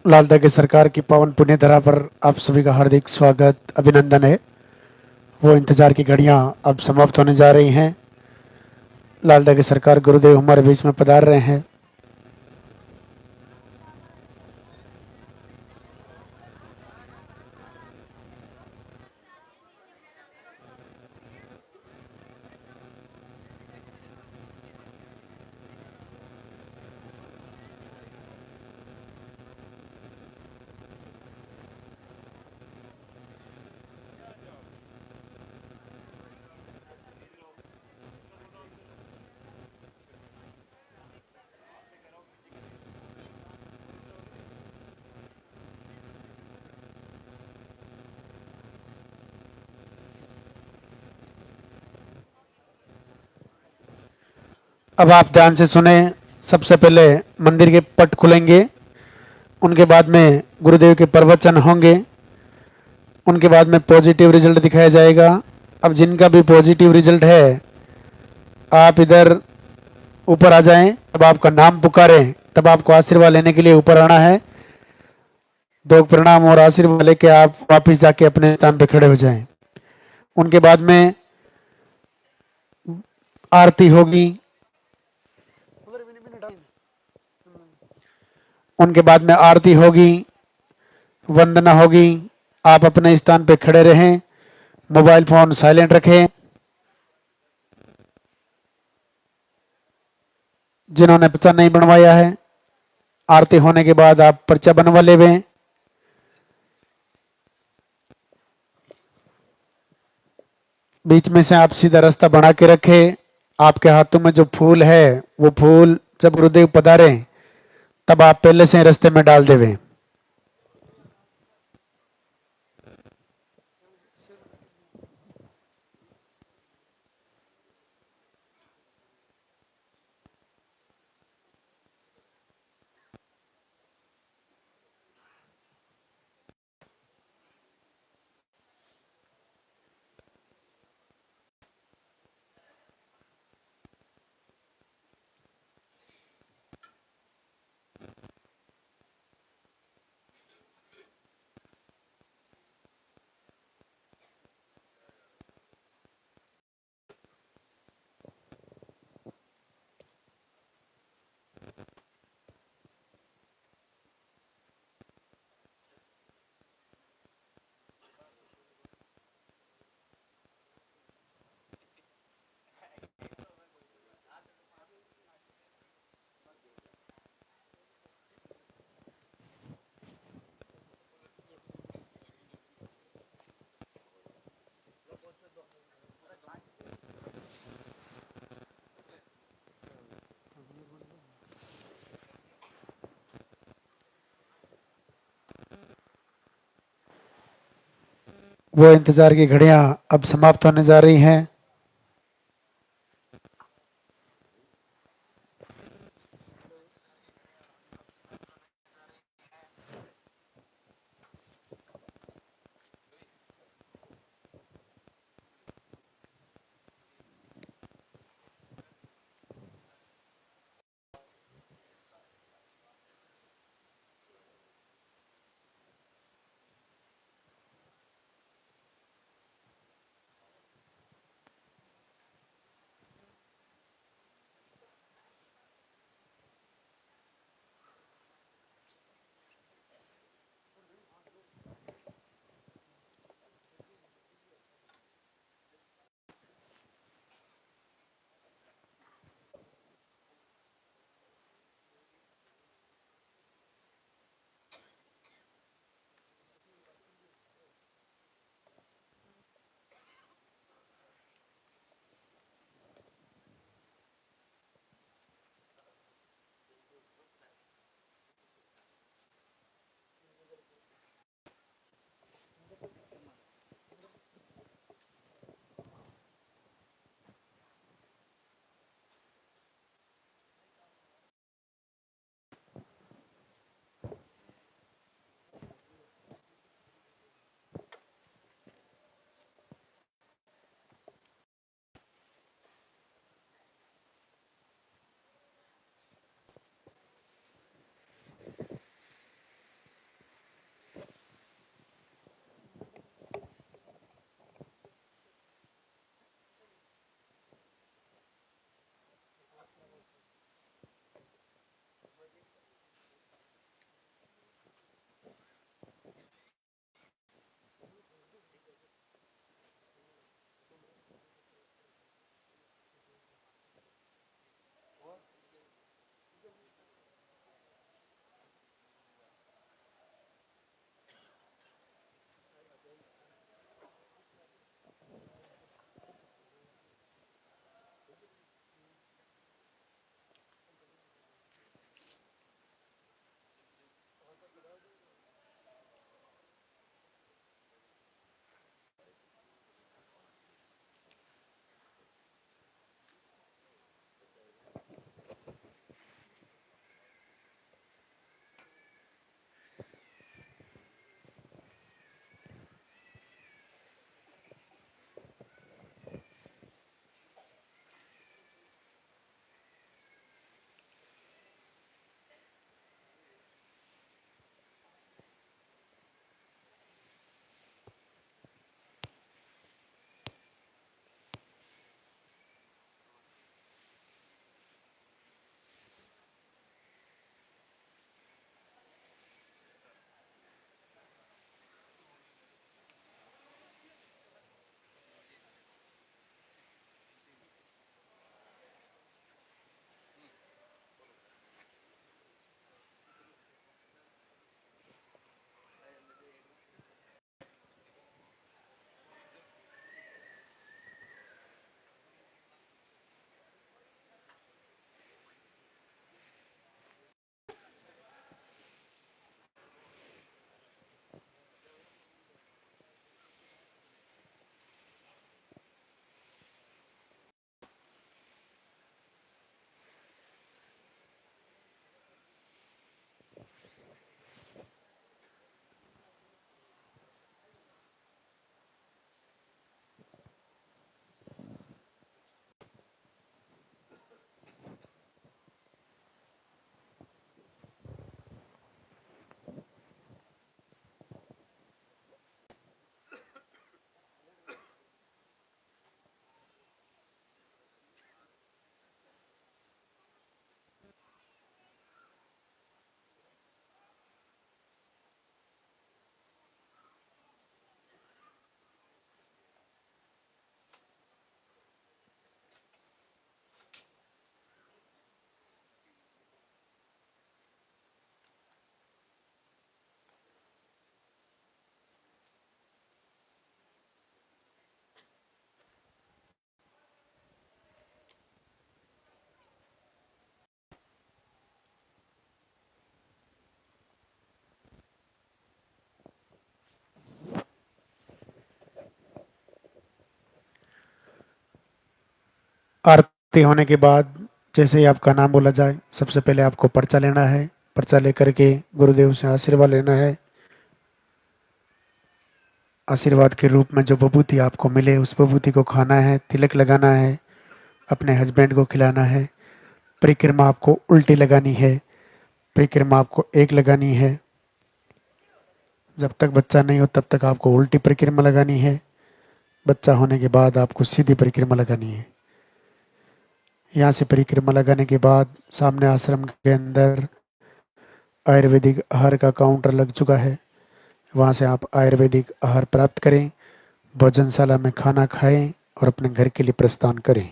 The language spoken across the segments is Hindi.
लालदा की सरकार की पावन पुण्य धरा पर आप सभी का हार्दिक स्वागत अभिनंदन है। वो इंतजार की घड़ियां अब समाप्त होने जा रही हैं। लालदा की सरकार गुरुदेव हमारे बीच में पधार रहे हैं। अब आप ध्यान से सुने। सबसे पहले मंदिर के पट खुलेंगे, उनके बाद में गुरुदेव के प्रवचन होंगे, उनके बाद में पॉजिटिव रिजल्ट दिखाया जाएगा। अब जिनका भी पॉजिटिव रिजल्ट है आप इधर ऊपर आ जाएं। तब आपका नाम पुकारें, तब आपको आशीर्वाद लेने के लिए ऊपर आना है। दो प्रणाम और आशीर्वाद लेके आप वापिस जाके अपने स्थान पे खड़े हो जाएं। उनके बाद में आरती होगी। उनके बाद में आरती होगी, वंदना होगी। आप अपने स्थान पे खड़े रहें, मोबाइल फोन साइलेंट रखें। जिन्होंने पर्चा नहीं बनवाया है, आरती होने के बाद आप पर्चा बनवा लेवें। बीच में से आप सीधा रास्ता बना के रखें। आपके हाथों में जो फूल है वो फूल जब गुरुदेव पधारे तब आप पहले से रास्ते में डाल देवें। वो इंतजार की घड़ियां अब समाप्त होने जा रही हैं। आरती होने के बाद जैसे ही आपका नाम बोला जाए, सबसे पहले आपको पर्चा लेना है। पर्चा लेकर के गुरुदेव से आशीर्वाद लेना है। आशीर्वाद के रूप में जो विभूति आपको मिले उस विभूति को खाना है, तिलक लगाना है, अपने हस्बैंड को खिलाना है। परिक्रमा आपको उल्टी लगानी है। परिक्रमा आपको एक लगानी है। जब तक बच्चा नहीं हो तब तक आपको उल्टी परिक्रमा लगानी है। बच्चा होने के बाद आपको सीधी परिक्रमा लगानी है। यहाँ से परिक्रमा लगाने के बाद सामने आश्रम के अंदर आयुर्वेदिक आहार का काउंटर लग चुका है। वहाँ से आप आयुर्वेदिक आहार प्राप्त करें, भोजनशाला में खाना खाएं और अपने घर के लिए प्रस्थान करें।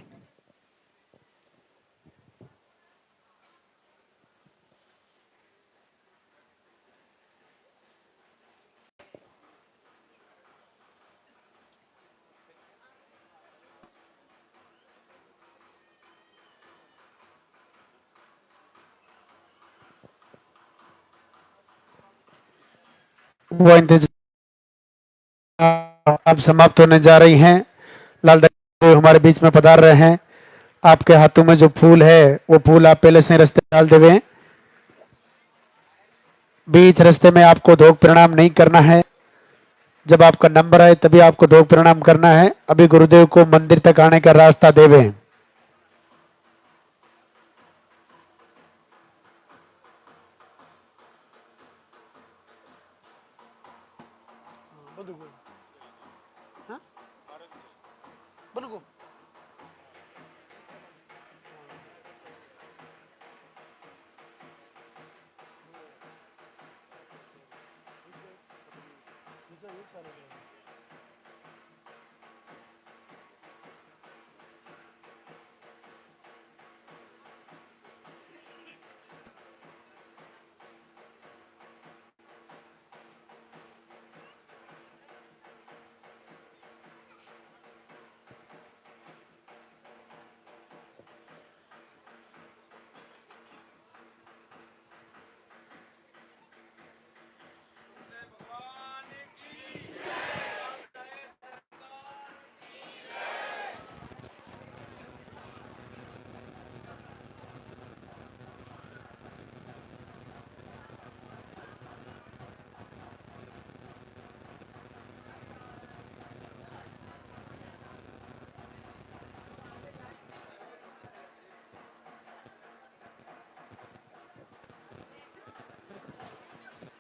वो इंतजार अब समाप्त होने जा रही हैं। लाल देव हमारे बीच में पधार रहे हैं। आपके हाथों में जो फूल है वो फूल आप पहले से रास्ते डाल देवे। बीच रास्ते में आपको धोख प्रणाम नहीं करना है। जब आपका नंबर आए तभी आपको धोख प्रणाम करना है। अभी गुरुदेव को मंदिर तक आने का रास्ता देवे।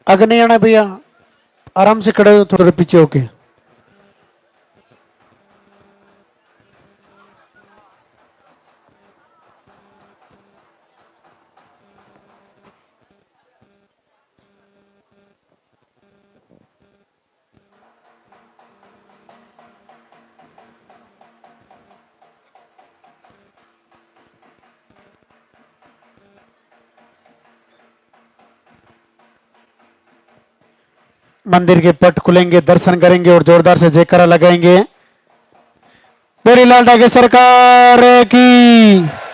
आगे नहीं आना भैया, आराम से खड़े हो थोड़े पीछे होके। मंदिर के पट खुलेंगे, दर्शन करेंगे और जोरदार से जयकारा लगाएंगे। मेरी लाल डाके सरकार की।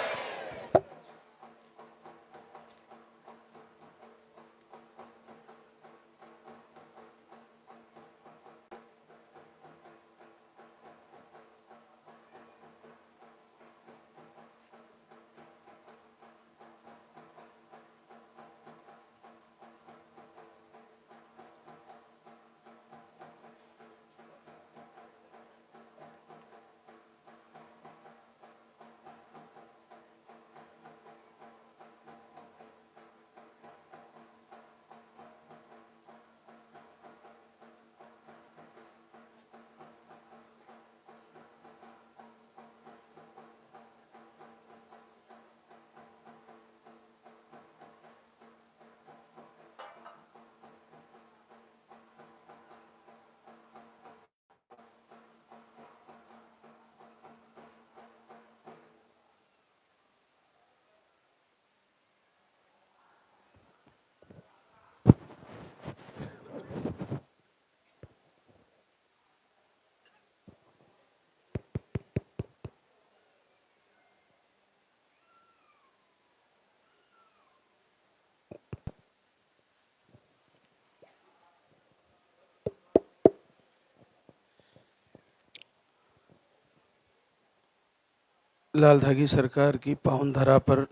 लालधागी सरकार की पावन धरा पर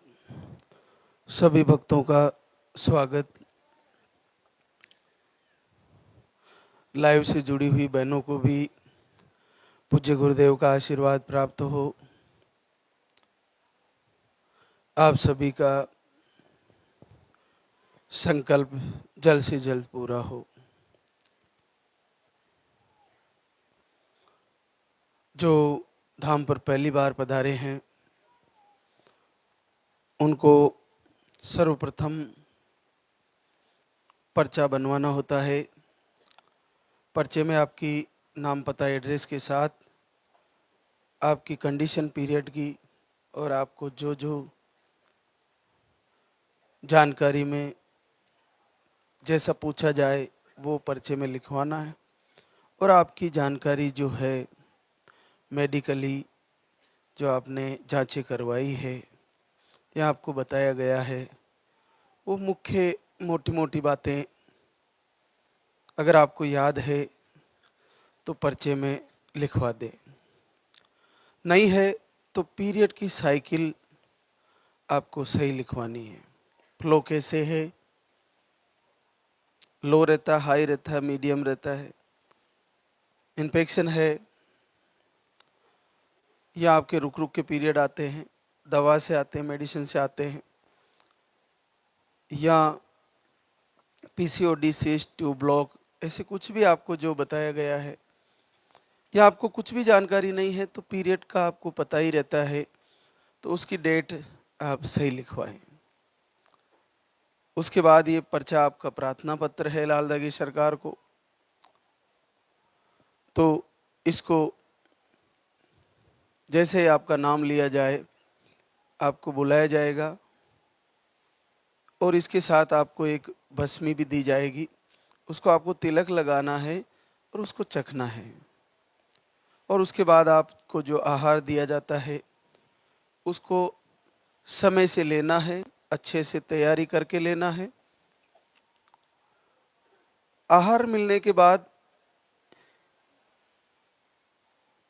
सभी भक्तों का स्वागत। लाइव से जुड़ी हुई बहनों को भी पूज्य गुरुदेव का आशीर्वाद प्राप्त हो। आप सभी का संकल्प जल्द से जल्द पूरा हो। जो धाम पर पहली बार पधारे हैं उनको सर्वप्रथम पर्चा बनवाना होता है। पर्चे में आपकी नाम, पता, एड्रेस के साथ आपकी कंडीशन पीरियड की और आपको जो जो जानकारी में जैसा पूछा जाए वो पर्चे में लिखवाना है। और आपकी जानकारी जो है मेडिकली जो आपने जांचें करवाई है या आपको बताया गया है, वो मुख्य मोटी मोटी बातें अगर आपको याद है तो पर्चे में लिखवा दें। नहीं है तो पीरियड की साइकिल आपको सही लिखवानी है। फ्लो कैसे है, लो रहता है, हाई रहता है, मीडियम रहता है, इन्फेक्शन है या आपके रुक रुक के पीरियड आते हैं, दवा से आते हैं, मेडिसिन से आते हैं, या पीसीओडी, सिस्ट, ट्यूब ब्लॉक, ऐसे कुछ भी आपको जो बताया गया है, या आपको कुछ भी जानकारी नहीं है तो पीरियड का आपको पता ही रहता है तो उसकी डेट आप सही लिखवाएं। उसके बाद ये पर्चा आपका प्रार्थना पत्र है लालधागी सरकार को, तो इसको जैसे आपका नाम लिया जाए आपको बुलाया जाएगा और इसके साथ आपको एक भस्मी भी दी जाएगी। उसको आपको तिलक लगाना है और उसको चखना है। और उसके बाद आपको जो आहार दिया जाता है उसको समय से लेना है, अच्छे से तैयारी करके लेना है। आहार मिलने के बाद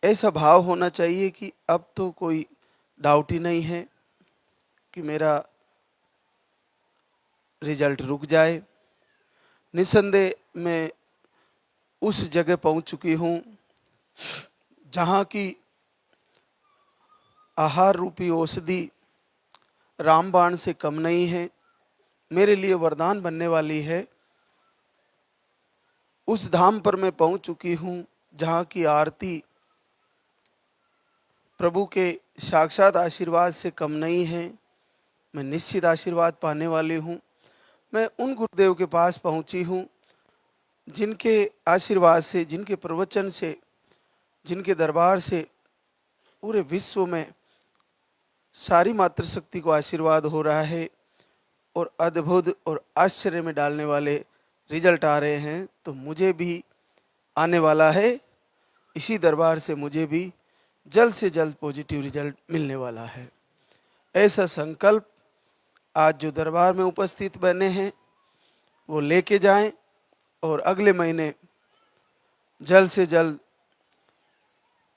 ऐसा भाव होना चाहिए कि अब तो कोई डाउट ही नहीं है कि मेरा रिजल्ट रुक जाए। निस्संदेह मैं उस जगह पहुंच चुकी हूं जहां की आहार रूपी औषधि रामबाण से कम नहीं है, मेरे लिए वरदान बनने वाली है। उस धाम पर मैं पहुंच चुकी हूं जहां की आरती प्रभु के साक्षात आशीर्वाद से कम नहीं है। मैं निश्चित आशीर्वाद पाने वाली हूं। मैं उन गुरुदेव के पास पहुंची हूं जिनके आशीर्वाद से, जिनके प्रवचन से, जिनके दरबार से पूरे विश्व में सारी मातृशक्ति को आशीर्वाद हो रहा है और अद्भुत और आश्चर्य में डालने वाले रिजल्ट आ रहे हैं। तो मुझे भी आने वाला है, इसी दरबार से मुझे भी जल्द से जल्द पॉजिटिव रिजल्ट मिलने वाला है। ऐसा संकल्प आज जो दरबार में उपस्थित बने हैं वो लेके जाएं और अगले महीने जल्द से जल्द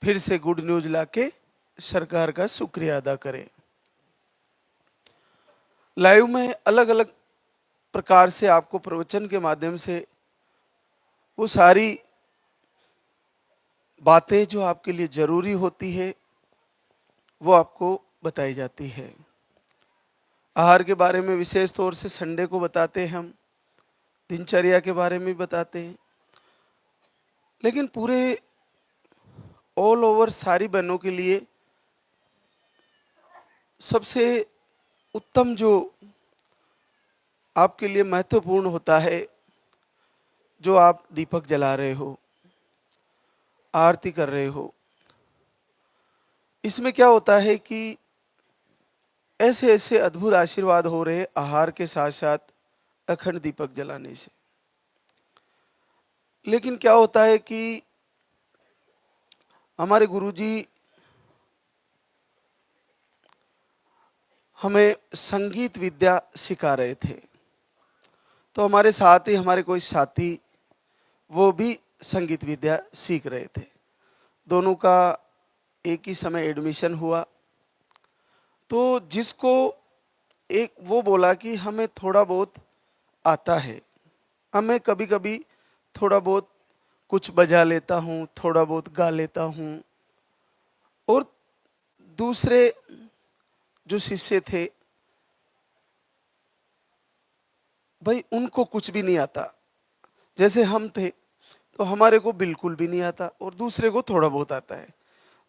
फिर से गुड न्यूज लाके सरकार का शुक्रिया अदा करें। लाइव में अलग अलग प्रकार से आपको प्रवचन के माध्यम से वो सारी बातें जो आपके लिए जरूरी होती है वो आपको बताई जाती है। आहार के बारे में विशेष तौर से संडे को बताते हैं हम, दिनचर्या के बारे में बताते हैं, लेकिन पूरे ऑल ओवर सारी बहनों के लिए सबसे उत्तम जो आपके लिए महत्वपूर्ण होता है, जो आप दीपक जला रहे हो, आरती कर रहे हो, इसमें क्या होता है कि ऐसे ऐसे अद्भुत आशीर्वाद हो रहे हैं आहार के साथ साथ अखंड दीपक जलाने से। लेकिन क्या होता है कि हमारे गुरुजी हमें संगीत विद्या सिखा रहे थे, तो हमारे साथ ही हमारे कोई साथी वो भी संगीत विद्या सीख रहे थे। दोनों का एक ही समय एडमिशन हुआ तो जिसको एक वो बोला कि हमें थोड़ा बहुत आता है, हमें कभी कभी थोड़ा बहुत कुछ बजा लेता हूँ, थोड़ा बहुत गा लेता हूँ। और दूसरे जो शिष्य थे भाई, उनको कुछ भी नहीं आता। जैसे हम थे तो हमारे को बिल्कुल भी नहीं आता और दूसरे को थोड़ा बहुत आता है।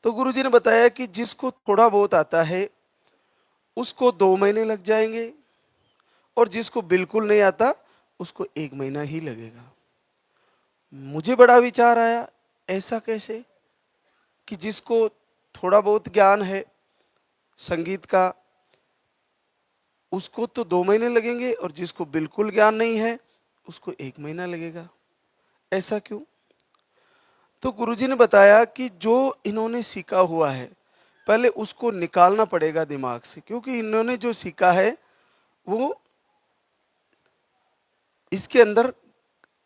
तो गुरुजी ने बताया कि जिसको थोड़ा बहुत आता है उसको 2 महीने लग जाएंगे, और जिसको बिल्कुल नहीं आता उसको 1 महीना ही लगेगा। मुझे बड़ा विचार आया, ऐसा कैसे कि जिसको थोड़ा बहुत ज्ञान है संगीत का उसको तो 2 महीने लगेंगे, और जिसको बिल्कुल ज्ञान नहीं है उसको 1 महीना लगेगा। ऐसा क्यों? तो गुरुजी ने बताया कि जो इन्होंने सीखा हुआ है पहले उसको निकालना पड़ेगा दिमाग से, क्योंकि इन्होंने जो सीखा है वो इसके अंदर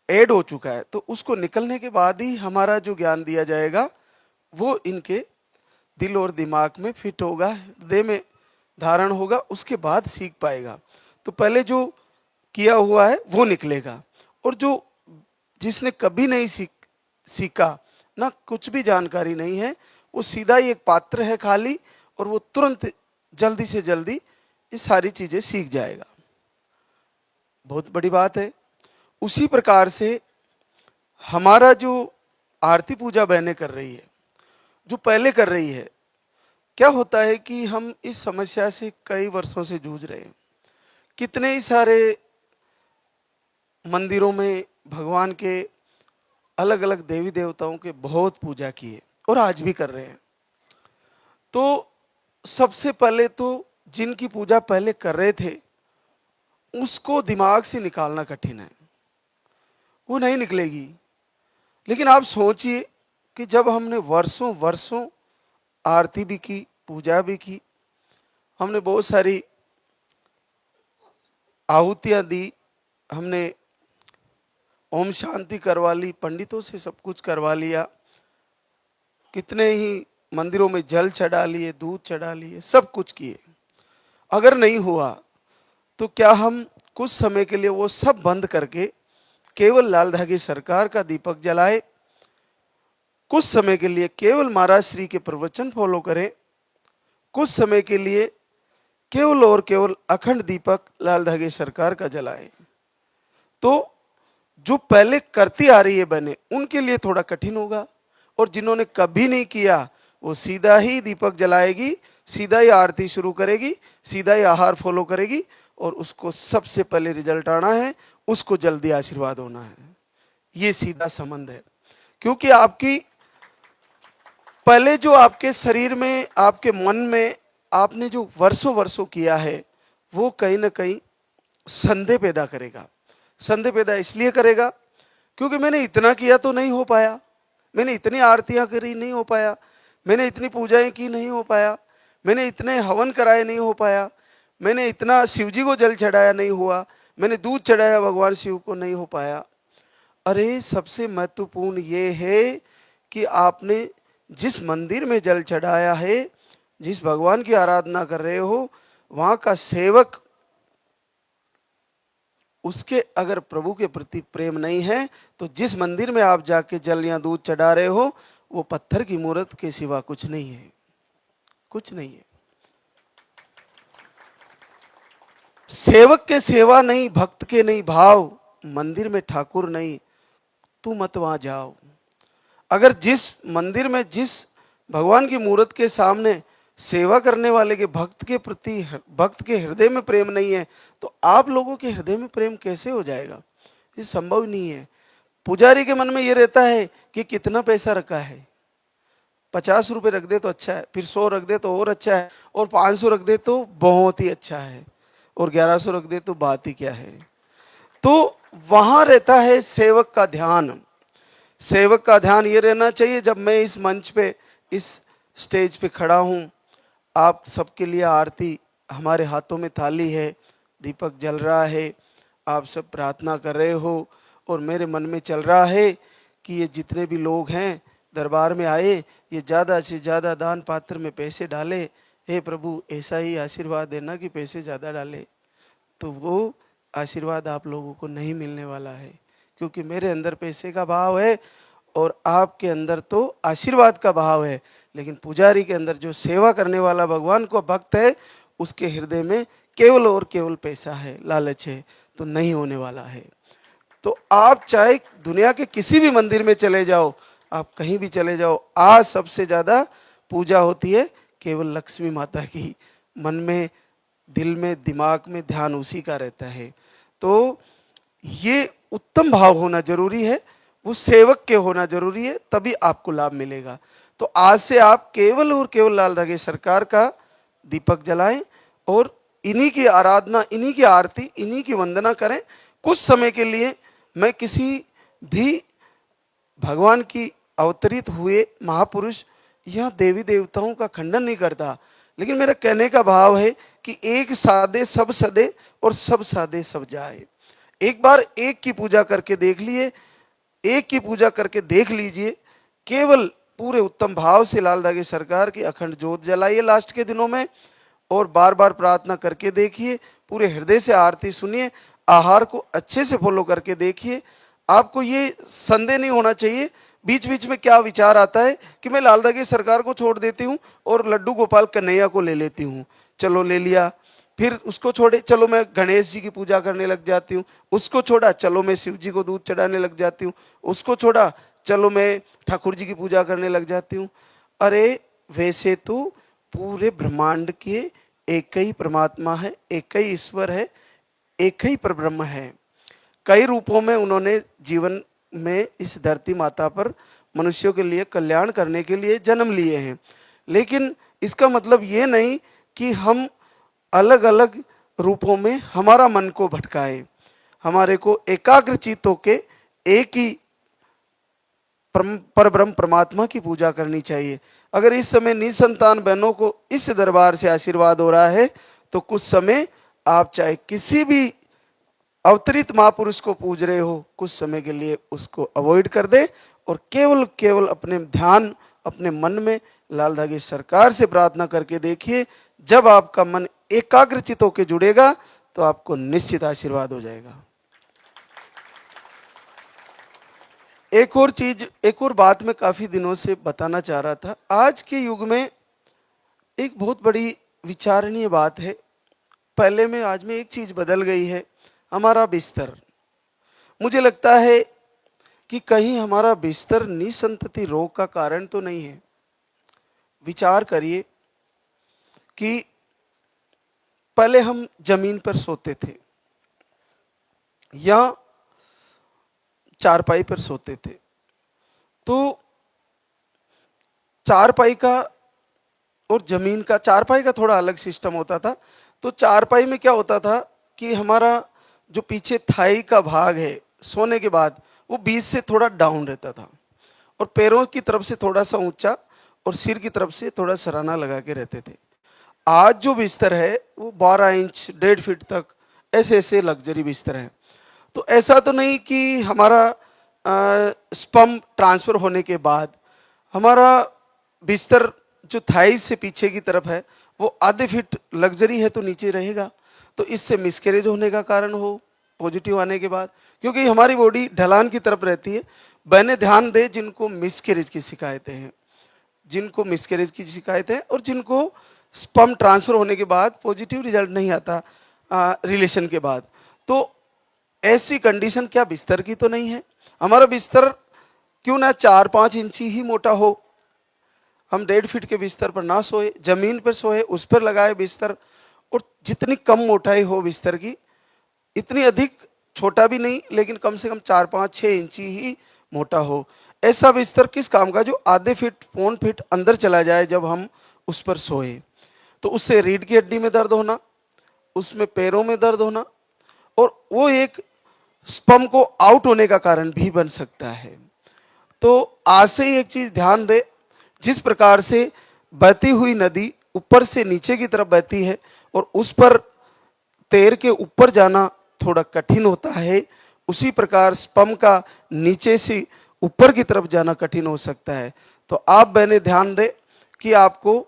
ऐड हो चुका है। तो उसको निकलने के बाद ही हमारा जो ज्ञान दिया जाएगा वो इनके दिल और दिमाग में फिट होगा, हृदय में धारण होगा, उसके बाद सीख पाएगा। तो पहले जो किया हुआ है वो निकलेगा, और जो जिसने कभी नहीं सीखा ना, कुछ भी जानकारी नहीं है, वो सीधा ही एक पात्र है खाली, और वो तुरंत जल्दी से जल्दी ये सारी चीजें सीख जाएगा। बहुत बड़ी बात है। उसी प्रकार से हमारा जो आरती पूजा बहनें कर रही है, जो पहले कर रही है, क्या होता है कि हम इस समस्या से कई वर्षों से जूझ रहे हैं। कितने ही सारे मंदिरों में भगवान के अलग अलग देवी देवताओं के बहुत पूजा किए और आज भी कर रहे हैं। तो सबसे पहले तो जिनकी पूजा पहले कर रहे थे उसको दिमाग से निकालना कठिन है, वो नहीं निकलेगी। लेकिन आप सोचिए कि जब हमने वर्षों वर्षों आरती भी की, पूजा भी की, हमने बहुत सारी आहुतियां दी, हमने ओम शांति करवा ली, पंडितों से सब कुछ करवा लिया, कितने ही मंदिरों में जल चढ़ा लिए, दूध चढ़ा लिए, सब कुछ किए, अगर नहीं हुआ तो क्या हम कुछ समय के लिए वो सब बंद करके केवल लाल धागे सरकार का दीपक जलाए, कुछ समय के लिए केवल महाराज श्री के प्रवचन फॉलो करें, कुछ समय के लिए केवल और केवल अखंड दीपक लाल धागे सरकार का जलाएं? तो जो पहले करती आ रही है बने उनके लिए थोड़ा कठिन होगा, और जिन्होंने कभी नहीं किया वो सीधा ही दीपक जलाएगी, सीधा ही आरती शुरू करेगी, सीधा ही आहार फॉलो करेगी, और उसको सबसे पहले रिजल्ट आना है, उसको जल्दी आशीर्वाद होना है। ये सीधा संबंध है। क्योंकि आपकी पहले जो आपके शरीर में, आपके मन में आपने जो वर्षों वर्षों किया है वो कहीं ना कहीं संदेह पैदा करेगा। संदेह पैदा इसलिए करेगा क्योंकि मैंने इतना किया तो नहीं हो पाया, मैंने इतनी आरतियां करी नहीं हो पाया, मैंने इतनी पूजाएं की नहीं हो पाया, मैंने इतने हवन कराए नहीं हो पाया, मैंने इतना शिव जी को जल चढ़ाया नहीं हुआ, मैंने दूध चढ़ाया भगवान शिव को नहीं हो पाया। अरे सबसे महत्वपूर्ण ये है कि आपने जिस मंदिर में जल चढ़ाया है, जिस भगवान की आराधना कर रहे हो, वहां का सेवक, उसके अगर प्रभु के प्रति प्रेम नहीं है तो जिस मंदिर में आप जाके जल या दूध चढ़ा रहे हो वो पत्थर की मूर्त के सिवा कुछ नहीं है, कुछ नहीं है। सेवक के सेवा नहीं, भक्त के नहीं भाव, मंदिर में ठाकुर नहीं, तू मत वहां जाओ। अगर जिस मंदिर में, जिस भगवान की मूर्त के सामने सेवा करने वाले के भक्त के प्रति, भक्त के हृदय में प्रेम नहीं है, तो आप लोगों के हृदय में प्रेम कैसे हो जाएगा? ये संभव नहीं है। पुजारी के मन में ये रहता है कि कितना पैसा रखा है, 50 रुपए रख दे तो अच्छा है, फिर 100 रख दे तो और अच्छा है, और 500 रख दे तो बहुत ही अच्छा है, और 1100 रख दे तो बात ही क्या है। तो वहां रहता है सेवक का ध्यान। सेवक का ध्यान ये रहना चाहिए, जब मैं इस मंच पे, इस स्टेज पे खड़ा हूं, आप सबके लिए आरती, हमारे हाथों में थाली है, दीपक जल रहा है, आप सब प्रार्थना कर रहे हो, और मेरे मन में चल रहा है कि ये जितने भी लोग हैं दरबार में आए, ये ज़्यादा से ज़्यादा दान पात्र में पैसे डाले, हे प्रभु ऐसा ही आशीर्वाद देना कि पैसे ज़्यादा डाले, तो वो आशीर्वाद आप लोगों को नहीं मिलने वाला है, क्योंकि मेरे अंदर पैसे का भाव है और आपके अंदर तो आशीर्वाद का भाव है। लेकिन पुजारी के अंदर जो सेवा करने वाला भगवान को भक्त है, उसके हृदय में केवल और केवल पैसा है, लालच है, तो नहीं होने वाला है। तो आप चाहे दुनिया के किसी भी मंदिर में चले जाओ, आप कहीं भी चले जाओ, आज सबसे ज़्यादा पूजा होती है केवल लक्ष्मी माता की। मन में, दिल में, दिमाग में ध्यान उसी का रहता है। तो ये उत्तम भाव होना जरूरी है, वो सेवक के होना जरूरी है, तभी आपको लाभ मिलेगा। तो आज से आप केवल और केवल लाल धागे सरकार का दीपक जलाएं और इन्हीं की आराधना, इन्हीं की आरती, इन्हीं की वंदना करें। कुछ समय के लिए मैं किसी भी भगवान की अवतरित हुए महापुरुष या देवी देवताओं का खंडन नहीं करता, लेकिन मेरा कहने का भाव है कि एक साधे सब सदे और सब साधे सब जाए। एक बार एक की पूजा करके देख लिए, एक की पूजा करके देख लीजिए, केवल पूरे उत्तम भाव से लाल धागे सरकार की अखंड ज्योत जलाइए लास्ट के दिनों में, और बार बार प्रार्थना करके देखिए, पूरे हृदय से आरती सुनिए, आहार को अच्छे से फॉलो करके देखिए। आपको ये संदेह नहीं होना चाहिए बीच बीच में क्या विचार आता है कि मैं लाल धागे सरकार को छोड़ देती हूँ और लड्डू गोपाल कन्हैया को ले लेती हूँ। चलो ले लिया, फिर उसको छोड़े, चलो मैं गणेश जी की पूजा करने लग जाती हूँ, उसको छोड़ा, चलो मैं शिव जी को दूध चढ़ाने लग जाती हूँ, उसको छोड़ा, चलो मैं ठाकुर जी की पूजा करने लग जाती हूँ। अरे वैसे तो पूरे ब्रह्मांड के एक ही परमात्मा है, एक ही ईश्वर है, एक ही परब्रह्म है। कई रूपों में उन्होंने जीवन में इस धरती माता पर मनुष्यों के लिए कल्याण करने के लिए जन्म लिए हैं, लेकिन इसका मतलब ये नहीं कि हम अलग अलग रूपों में हमारा मन को भटकाएं। हमारे को एकाग्र चित्त होके एक ही परब्रह्म परमात्मा की पूजा करनी चाहिए। अगर इस समय निसंतान बहनों को इस दरबार से आशीर्वाद हो रहा है, तो कुछ समय आप चाहे किसी भी अवतरित महापुरुष को पूज रहे हो, कुछ समय के लिए उसको अवॉइड कर दे और केवल केवल अपने ध्यान, अपने मन में लाल धागे सरकार से प्रार्थना करके देखिए। जब आपका मन एकाग्रचित होकर जुड़ेगा तो आपको निश्चित आशीर्वाद हो जाएगा। एक और चीज, एक और बात मैं काफी दिनों से बताना चाह रहा था। आज के युग में एक बहुत बड़ी विचारणीय बात है। पहले में आज में एक चीज बदल गई है, हमारा बिस्तर। मुझे लगता है कि कहीं हमारा बिस्तर निसंतति रोग का कारण तो नहीं है। विचार करिए कि पहले हम जमीन पर सोते थे या चारपाई पर सोते थे, तो चारपाई का और जमीन का, चारपाई का थोड़ा अलग सिस्टम होता था। तो चारपाई में क्या होता था कि हमारा जो पीछे थाई का भाग है सोने के बाद, वो बीच से थोड़ा डाउन रहता था और पैरों की तरफ से थोड़ा सा ऊंचा और सिर की तरफ से थोड़ा सराहना लगा के रहते थे। आज जो बिस्तर है वो 12 इंच 1.5 फीट तक ऐसे ऐसे लग्जरी बिस्तर है। तो ऐसा तो नहीं कि हमारा स्पर्म ट्रांसफर होने के बाद हमारा बिस्तर जो थाई से पीछे की तरफ है वो आधे फीट लग्जरी है तो नीचे रहेगा, तो इससे मिसकैरेज होने का कारण हो पॉजिटिव आने के बाद, क्योंकि हमारी बॉडी ढलान की तरफ रहती है। बहने ध्यान दे जिनको मिसकैरेज की शिकायतें हैं, जिनको मिसकैरेज की शिकायत है और जिनको स्पर्म ट्रांसफर होने के बाद पॉजिटिव रिजल्ट नहीं आता रिलेशन के बाद, तो ऐसी कंडीशन क्या बिस्तर की तो नहीं है। हमारा बिस्तर क्यों ना 4-5 इंची ही मोटा हो, हम 1.5 फीट के बिस्तर पर ना सोए, जमीन पर सोए, उस पर लगाए बिस्तर। और जितनी कम मोटाई हो बिस्तर की, इतनी अधिक छोटा भी नहीं, लेकिन कम से कम 4-5-6 इंची ही मोटा हो। ऐसा बिस्तर किस काम का जो आधे फीट 1 फीट अंदर चला जाए जब हम उस पर सोए, तो उससे रीढ़ की हड्डी में दर्द होना, उसमें पैरों में दर्द होना, और वो एक स्पर्म को आउट होने का कारण भी बन सकता है। तो आज से ही एक चीज ध्यान दे, जिस प्रकार से बहती हुई नदी ऊपर से नीचे की तरफ बहती है और उस पर तैर के ऊपर जाना थोड़ा कठिन होता है, उसी प्रकार स्पर्म का नीचे से ऊपर की तरफ जाना कठिन हो सकता है। तो आप बहने ध्यान दें कि आपको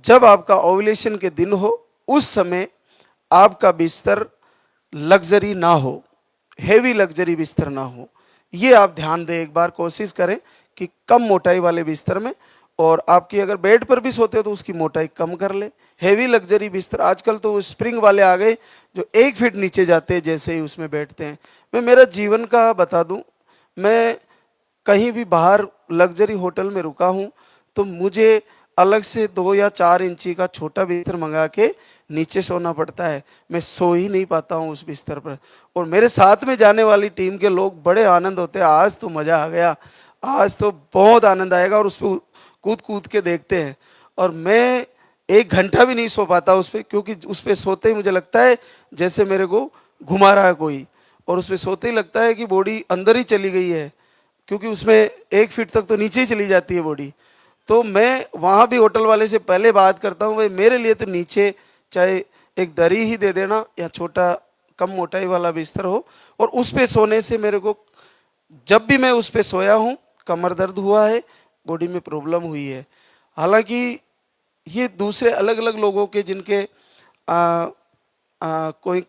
जब आपका ओव्यूलेशन के दिन हो उस समय आपका बिस्तर लग्जरी ना हो, हेवी लग्जरी बिस्तर ना हो। ये आप ध्यान दें, एक बार कोशिश करें कि कम मोटाई वाले बिस्तर में, और आपकी अगर बेड पर भी सोते हो तो उसकी मोटाई कम कर ले। हेवी लग्जरी बिस्तर आजकल तो स्प्रिंग वाले आ गए जो 1 फीट नीचे जाते हैं जैसे ही उसमें बैठते हैं। मैं मेरा जीवन का बता दूं, मैं कहीं भी बाहर लग्जरी होटल में रुका हूं तो मुझे अलग से 2 या 4 इंची का छोटा बिस्तर मंगा के नीचे सोना पड़ता है। मैं सो ही नहीं पाता हूँ उस बिस्तर पर। और मेरे साथ में जाने वाली टीम के लोग बड़े आनंद होते हैं, आज तो मज़ा आ गया, आज तो बहुत आनंद आएगा, और उस पर कूद कूद के देखते हैं। और मैं 1 घंटा भी नहीं सो पाता उस पर, क्योंकि उस पर सोते ही मुझे लगता है जैसे मेरे को घुमा रहा है कोई, और उस पर सोते ही लगता है कि बॉडी अंदर ही चली गई है, क्योंकि उसमें 1 फीट तक तो नीचे ही चली जाती है बॉडी। तो मैं वहाँ भी होटल वाले से पहले बात करता हूँ, भाई मेरे लिए तो नीचे चाहे एक दरी ही दे देना या छोटा कम मोटाई वाला बिस्तर हो, और उस पे सोने से मेरे को, जब भी मैं उस पे सोया हूँ कमर दर्द हुआ है, बॉडी में प्रॉब्लम हुई है। हालांकि ये दूसरे अलग अलग लोगों के जिनके कोई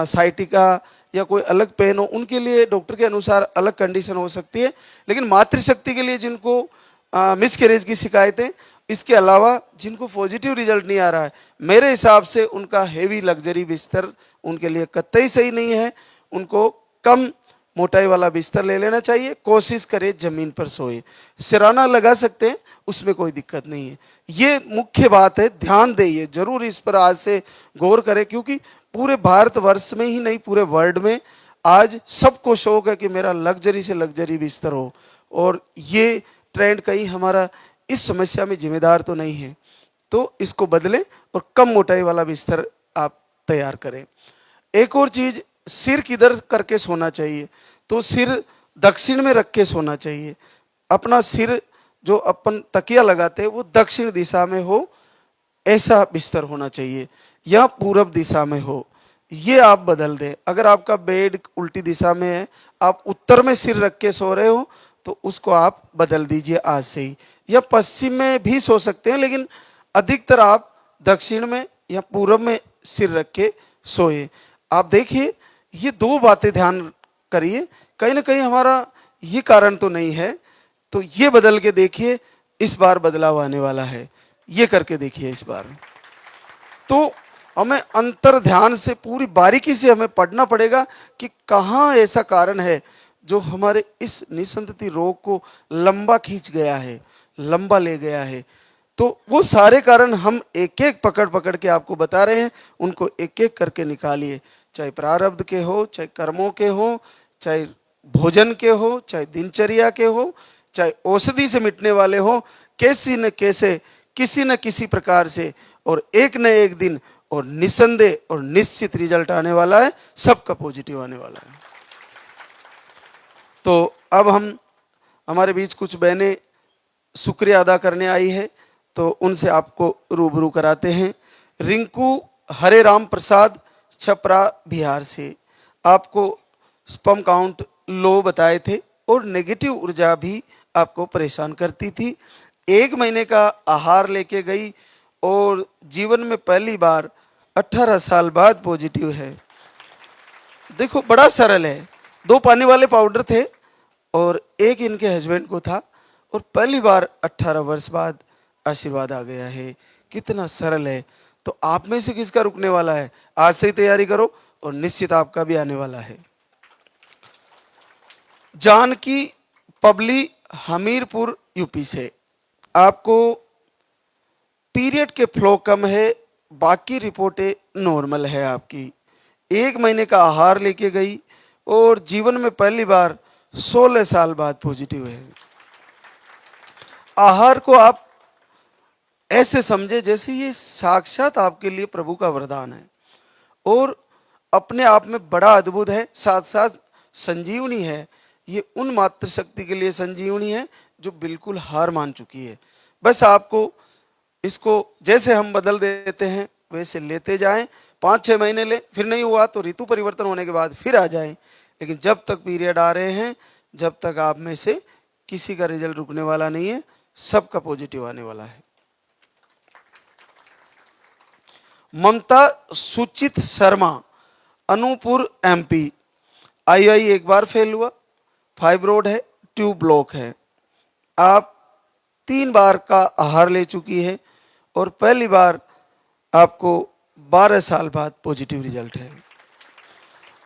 साइटिका या कोई अलग पेन हो, उनके लिए डॉक्टर के अनुसार अलग कंडीशन हो सकती है, लेकिन मातृशक्ति के लिए जिनको मिसकैरेज की शिकायतें, इसके अलावा जिनको पॉजिटिव रिजल्ट नहीं आ रहा है, मेरे हिसाब से उनका हेवी लग्जरी बिस्तर उनके लिए कतई सही नहीं है। उनको कम मोटाई वाला बिस्तर ले लेना चाहिए, कोशिश करें जमीन पर सोए, सिराना लगा सकते हैं, उसमें कोई दिक्कत नहीं है। ये मुख्य बात है, ध्यान दें जरूर, इस पर आज से गौर करें, क्योंकि पूरे भारतवर्ष में ही नहीं पूरे वर्ल्ड में आज सबको शौक है कि मेरा लग्जरी से लग्जरी बिस्तर हो, और ये ट्रेंड कहीं हमारा इस समस्या में जिम्मेदार तो नहीं है। तो इसको बदलें और कम मोटाई वाला बिस्तर आप तैयार करें। एक और चीज, सिर किधर करके सोना चाहिए, तो सिर दक्षिण में रख के सोना चाहिए। अपना सिर जो अपन तकिया लगाते हैं वो दक्षिण दिशा में हो, ऐसा बिस्तर होना चाहिए, या पूरब दिशा में हो, ये आप बदल दें। अगर आपका बेड उल्टी दिशा में है, आप उत्तर में सिर रख के सो रहे हो, तो उसको आप बदल दीजिए आज से ही, या पश्चिम में भी सो सकते हैं, लेकिन अधिकतर आप दक्षिण में या पूरब में सिर रख के सोए। आप देखिए, ये 2 बातें ध्यान करिए, कहीं ना कहीं हमारा ये कारण तो नहीं है, तो ये बदल के देखिए, इस बार बदलाव आने वाला है, ये करके देखिए इस बार। तो हमें अंतर ध्यान से पूरी बारीकी से हमें पढ़ना पड़ेगा कि कहाँ ऐसा कारण है जो हमारे इस निसंतति रोग को लंबा खींच गया है, लंबा ले गया है। तो वो सारे कारण हम एक एक पकड़ पकड़ के आपको बता रहे हैं, उनको एक एक करके निकालिए, चाहे प्रारब्ध के हो, चाहे कर्मों के हो, चाहे भोजन के हो, चाहे दिनचर्या के हो, चाहे औषधि से मिटने वाले हो, कैसी न कैसे किसी न किसी प्रकार से, और एक न एक दिन और निसंदेह और निश्चित रिजल्ट आने वाला है, सबका पॉजिटिव आने वाला है। तो अब हम, हमारे बीच कुछ बहनें शुक्रिया अदा करने आई है, तो उनसे आपको रूबरू कराते हैं। रिंकू हरे राम प्रसाद छपरा बिहार से, आपको स्पर्म काउंट लो बताए थे और नेगेटिव ऊर्जा भी आपको परेशान करती थी। 1 महीने का आहार लेके गई और जीवन में पहली बार 18 साल बाद पॉजिटिव है। देखो बड़ा सरल है, 2 पानी वाले पाउडर थे और एक इनके हस्बैंड को था, और पहली बार 18 वर्ष बाद आशीर्वाद आ गया है। कितना सरल है। तो आप में से किसका रुकने वाला है? आज से ही तैयारी करो और निश्चित आपका भी आने वाला है। जानकी पबली हमीरपुर यूपी से, आपको पीरियड के फ्लो कम है, बाकी रिपोर्टें नॉर्मल है आपकी। 1 महीने का आहार लेके गई और जीवन में पहली बार 16 साल बाद पॉजिटिव है। आहार को आप ऐसे समझे जैसे ये साक्षात आपके लिए प्रभु का वरदान है, और अपने आप में बड़ा अद्भुत है, साथ साथ संजीवनी है। ये उन मातृशक्ति के लिए संजीवनी है जो बिल्कुल हार मान चुकी है। बस आपको इसको जैसे हम बदल देते हैं वैसे लेते जाएं। 5-6 महीने ले, फिर नहीं हुआ तो ऋतु परिवर्तन होने के बाद फिर आ जाएं, लेकिन जब तक पीरियड आ रहे हैं, जब तक आप में से किसी का रिजल्ट रुकने वाला नहीं है, सबका पॉजिटिव आने वाला है। ममता सुचित शर्मा, अनूपपुर एमपी, आईआई एक बार फेल हुआ, फाइब्रोड है, ट्यूब ब्लॉक है। आप 3 बार का आहार ले चुकी है और पहली बार आपको 12 साल बाद पॉजिटिव रिजल्ट है।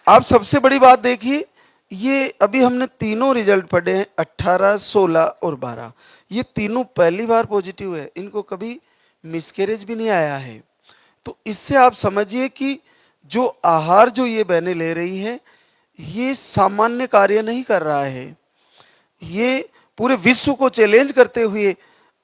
आप सबसे बड़ी बात देखिए, ये अभी हमने तीनों रिजल्ट पढ़े हैं, 18, 16 और 12। ये तीनों पहली बार पॉजिटिव है, इनको कभी मिसकैरेज भी नहीं आया है। तो इससे आप समझिए कि जो आहार जो ये बहनें ले रही है, ये सामान्य कार्य नहीं कर रहा है। ये पूरे विश्व को चैलेंज करते हुए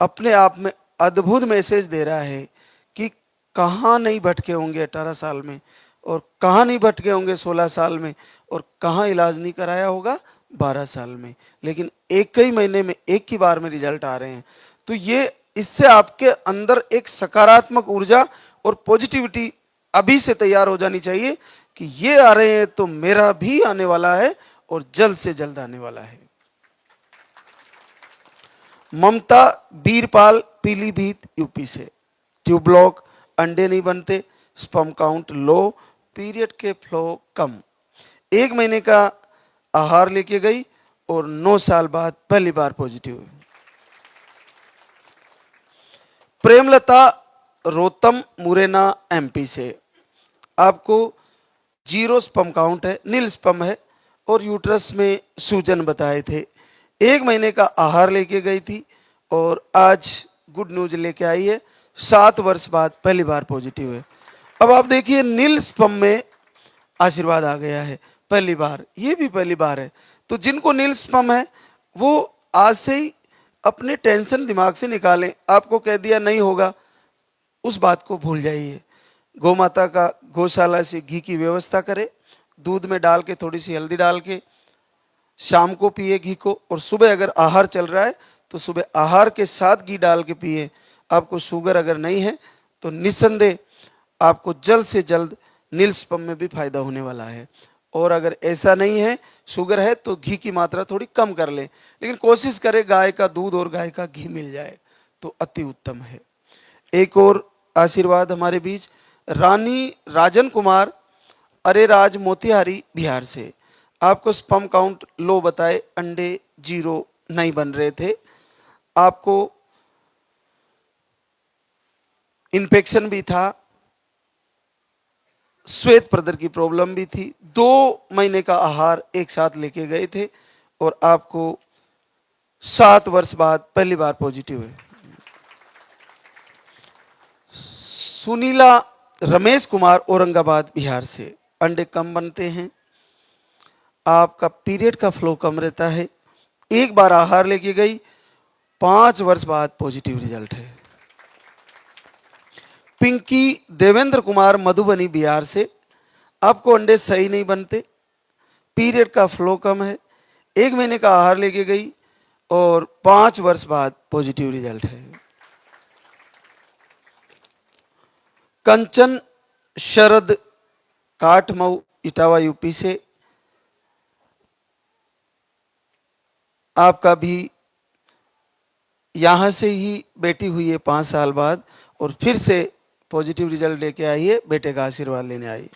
अपने आप में अद्भुत मैसेज दे रहा है कि कहाँ नहीं भटके होंगे 18 साल में, और कहाँ नहीं भटके होंगे 16 साल में, और कहाँ इलाज नहीं कराया होगा 12 साल में, लेकिन एक ही महीने में एक ही बार में रिजल्ट आ रहे हैं। तो ये इससे आपके अंदर एक सकारात्मक ऊर्जा और पॉजिटिविटी अभी से तैयार हो जानी चाहिए कि ये आ रहे हैं तो मेरा भी आने वाला है और जल्द से जल्द आने वाला है। ममता बीरपाल, पीलीभीत यूपी से, ट्यूब ब्लॉक, अंडे नहीं बनते, स्पर्म काउंट लो, पीरियड के फ्लो कम, 1 महीने का आहार लेके गई और 9 साल बाद पहली बार पॉजिटिव हुई। प्रेमलता रोतम, मुरैना एमपी से, आपको 0 स्पर्म काउंट है, नील स्पर्म है और यूट्रस में सूजन बताए थे। 1 महीने का आहार लेके गई थी और आज गुड न्यूज लेके आई है, 7 वर्ष बाद पहली बार पॉजिटिव है। अब आप देखिए, नील स्पर्म में आशीर्वाद आ गया है पहली बार, ये भी पहली बार है। तो जिनको नील स्पर्म है वो आज से ही अपने टेंशन दिमाग से निकालें। आपको कह दिया नहीं होगा, उस बात को भूल जाइए। गौ माता का गौशाला से घी की व्यवस्था करें, दूध में डाल के थोड़ी सी हल्दी डाल के शाम को पिए घी को, और सुबह अगर आहार चल रहा है तो सुबह आहार के साथ घी डाल के पिए। आपको शुगर अगर नहीं है तो निस्संदेह आपको जल्द से जल्द नील स्पर्म में भी फायदा होने वाला है। और अगर ऐसा नहीं है, शुगर है, तो घी की मात्रा थोड़ी कम कर ले, लेकिन कोशिश करें गाय का दूध और गाय का घी मिल जाए तो अति उत्तम है। एक और आशीर्वाद हमारे बीच, रानी राजन कुमार, अरेराज, मोतिहारी, बिहार से, आपको स्पर्म काउंट लो बताए, अंडे 0 नहीं बन रहे थे, आपको इन्फेक्शन भी था, श्वेत प्रदर की प्रॉब्लम भी थी, 2 महीने का आहार एक साथ लेके गए थे और आपको 7 वर्ष बाद पहली बार पॉजिटिव है। सुनीला रमेश कुमार, औरंगाबाद, बिहार से, अंडे कम बनते हैं, आपका पीरियड का फ्लो कम रहता है, एक बार आहार लेके गई, 5 वर्ष बाद पॉजिटिव रिजल्ट है। पिंकी देवेंद्र कुमार, मधुबनी, बिहार से, आपको अंडे सही नहीं बनते, पीरियड का फ्लो कम है, 1 महीने का आहार लेके गई और 5 वर्ष बाद पॉजिटिव रिजल्ट है। कंचन शरद, काठमऊ, इटावा, यूपी से, आपका भी यहां से ही बेटी हुई है 5 साल बाद और फिर से पॉजिटिव रिजल्ट लेके आई है, बेटे का आशीर्वाद लेने आई।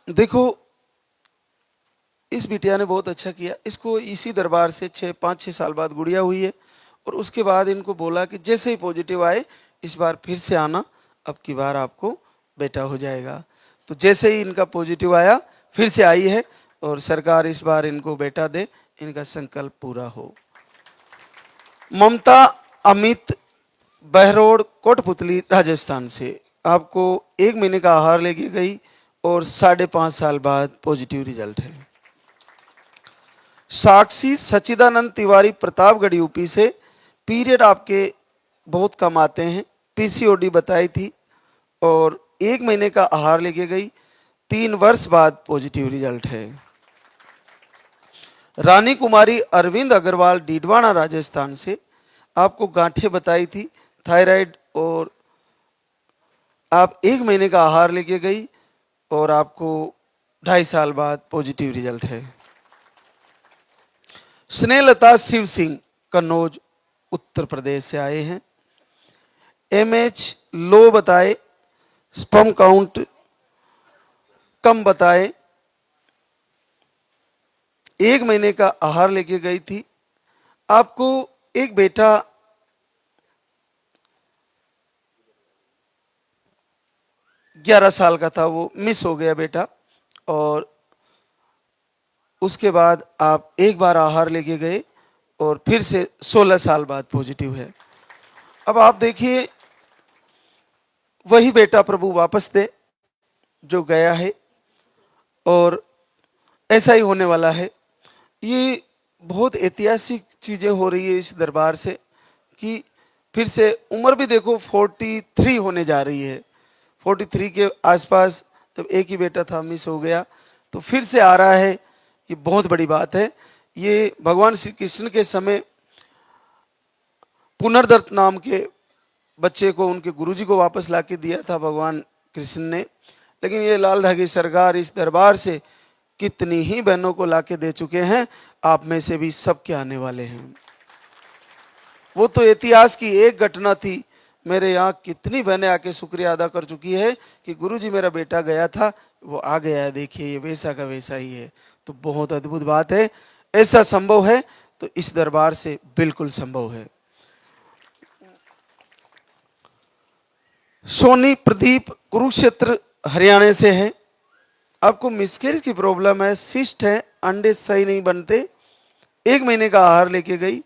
देखो, इस बिटिया ने बहुत अच्छा किया, इसको इसी दरबार से 5-6 साल बाद गुड़िया हुई है और उसके बाद इनको बोला कि जैसे ही पॉजिटिव आए इस बार फिर से आना, अब की बार आपको बेटा हो जाएगा। तो जैसे ही इनका पॉजिटिव आया फिर से आई है और सरकार इस बार इनको बेटा दे, इनका संकल्प पूरा हो। ममता अमित, बहरोड, कोटपुतली, राजस्थान से, आपको 1 महीने का आहार लेके गई और 5.5 साल बाद पॉजिटिव रिजल्ट है। साक्षी सच्चिदानंद तिवारी, प्रतापगढ़, यूपी से, पीरियड आपके बहुत कम आते हैं, पीसीओडी बताई थी और 1 महीने का आहार लेके गई, 3 वर्ष बाद पॉजिटिव रिजल्ट है। रानी कुमारी अरविंद अग्रवाल, डीडवाना, राजस्थान से, आपको गांठें बताई थी, थायराइड, और आप 1 महीने का आहार लेके गई और आपको 2.5 साल बाद पॉजिटिव रिजल्ट है। स्नेहलता शिव सिंह, कन्नौज, उत्तर प्रदेश से आए हैं, एमएच लो बताए, स्पर्म काउंट कम बताए, 1 महीने का आहार लेके गई थी। आपको एक बेटा 11 साल का था, वो मिस हो गया बेटा, और उसके बाद आप एक बार आहार लेके गए और फिर से 16 साल बाद पॉजिटिव है। अब आप देखिए, वही बेटा प्रभु वापस दे जो गया है, और ऐसा ही होने वाला है। ये बहुत ऐतिहासिक चीजें हो रही है इस दरबार से कि फिर से उम्र भी देखो 43 होने जा रही है। 43 के आसपास जब एक ही बेटा था, मिस हो गया, तो फिर से आ रहा है। ये बहुत बड़ी बात है। ये भगवान श्री कृष्ण के समय पुनर्दत्त नाम के बच्चे को उनके गुरुजी को वापस लाके दिया था भगवान कृष्ण ने, लेकिन ये लाल धागे सरकार इस दरबार से कितनी ही बहनों को लाके दे चुके हैं। आप में से भी सबके आने वाले हैं। वो तो इतिहास की एक घटना थी। मेरे यहाँ कितनी बहनें आके शुक्रिया अदा कर चुकी है कि गुरुजी मेरा बेटा गया था, वो आ गया है, देखिए ये वैसा का वैसा ही है। तो बहुत अद्भुत बात है। ऐसा संभव है तो इस दरबार से बिल्कुल संभव है। सोनी प्रदीप कुरुक्षेत्र हरियाणा से है। आपको मिसकैरेज की प्रॉब्लम है, सिस्ट है, अंडे सही नहीं बनते, 1 महीने का आहार लेके गई,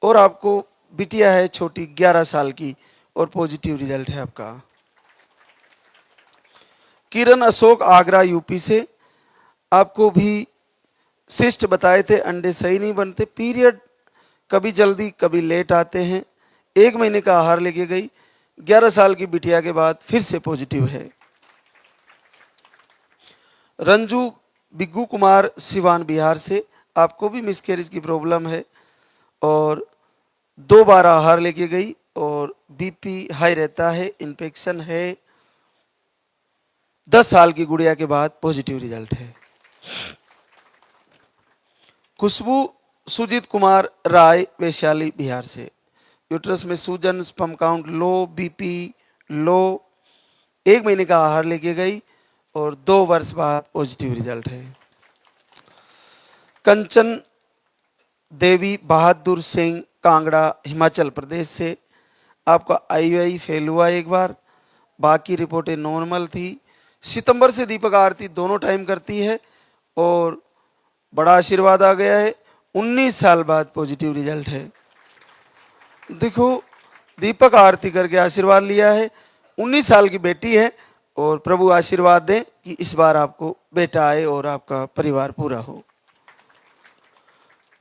और आपको बिटिया है छोटी 11 साल की, और पॉजिटिव रिजल्ट है आपका। किरण अशोक आगरा यूपी से, आपको भी सिस्ट बताए थे, अंडे सही नहीं बनते, पीरियड कभी जल्दी कभी लेट आते हैं, 1 महीने का आहार लेके गई, 11 साल की बिटिया के बाद फिर से पॉजिटिव है। रंजू बिग्गू कुमार सिवान बिहार से, आपको भी मिसकैरेज की प्रॉब्लम है और 2 बार आहार लेके गई और बीपी हाई रहता है, इन्फेक्शन है, 10 साल की गुड़िया के बाद पॉजिटिव रिजल्ट है। खुशबू सुजीत कुमार राय वैशाली बिहार से, यूट्रस में सूजन, sperm count low, BP low, 1 महीने का आहार लेके गई और 2 वर्ष बाद पॉजिटिव रिजल्ट है। कंचन देवी बहादुर सिंह कांगड़ा हिमाचल प्रदेश से, आपका IUI फेल हुआ एक बार, बाकी रिपोर्टें नॉर्मल थी। सितंबर से दीपक आरती दोनों टाइम करती है और बड़ा आशीर्वाद आ गया है। 19 साल बाद पॉजिटिव रिजल्ट है। देखो, दीपक आरती करके आशीर्वाद लिया है, 19 साल की बेटी है, और प्रभु आशीर्वाद दें कि इस बार आपको बेटा आए और आपका परिवार पूरा हो।